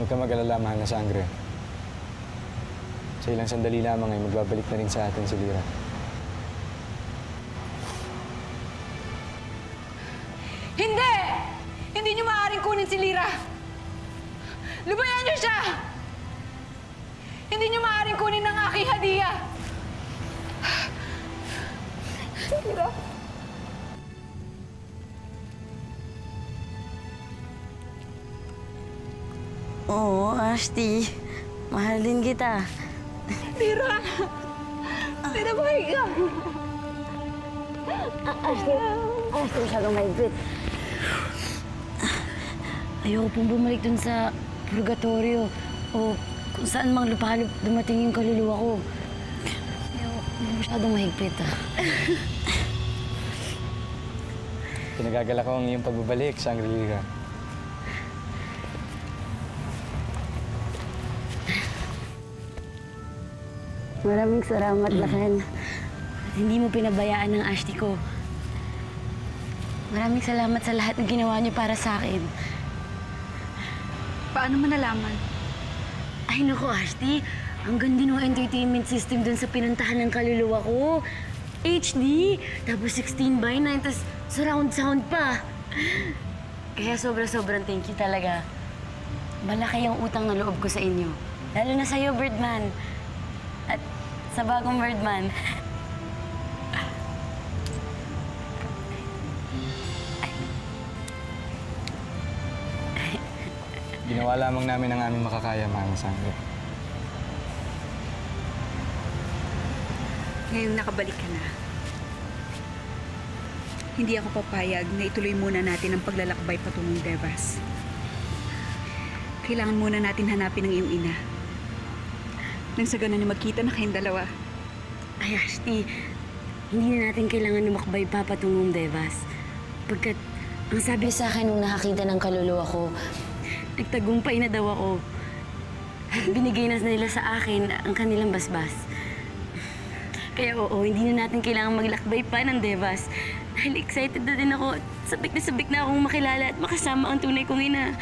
Huwag ka mag-alala, mahal na sangre. Sa ilang sandali lamang ay magbabalik na rin sa atin si Lyra. Hindi! Hindi niyo maaaring kunin si Lyra! Lubayan niyo siya! Hindi niyo maaaring kunin ang aking hadiah! Lyra? Oo, Ashti. Mahal din kita. Lyra! Lyra, mahiga! Ashti, masyadong mahigpit. Ayoko pong bumalik dun sa purgatorio o kung saan mang lupalop dumating yung kaluluwa ko. Ayoko masyadong mahigpit, Pinagagala ko ang iyong pagbabalik, Shangri-La. Maraming salamat, Lakan. At hindi mo pinabayaan ang Ashti ko. Maraming salamat sa lahat ng ginawa niyo para sa akin. Paano mo nalaman? Ay, naku, Ashti. Ang ganda ng entertainment system dun sa pinuntahan ng kaluluwa ko. HD, tapos 16:9, tapos surround sound pa. Kaya sobrang thank you talaga. Malaki ang utang na loob ko sa inyo. Lalo na sa'yo, Birdman. At sa bagong Birdman. Ginawa lamang namin ang aming makakaya, mahal na sangre. Ngayong nakabalik ka na, hindi ako papayag na ituloy muna natin ang paglalakbay patungong Devas. Kailangan muna natin hanapin ang iyong ina. Nang sa ganun na magkita na kayong dalawa. Ay, Ashti, hindi na natin kailangan lumakbay pa patungong Devas. Pagkat ang sabi sa akin nung nakakita ng kaluluwa ko, nagtagumpay na daw ako. At binigay na nila sa akin ang kanilang basbas. Kaya oo, hindi na natin kailangan maglakbay pa ng Devas. Dahil excited na din ako. Sabik na akong makilala at makasama ang tunay kong ina.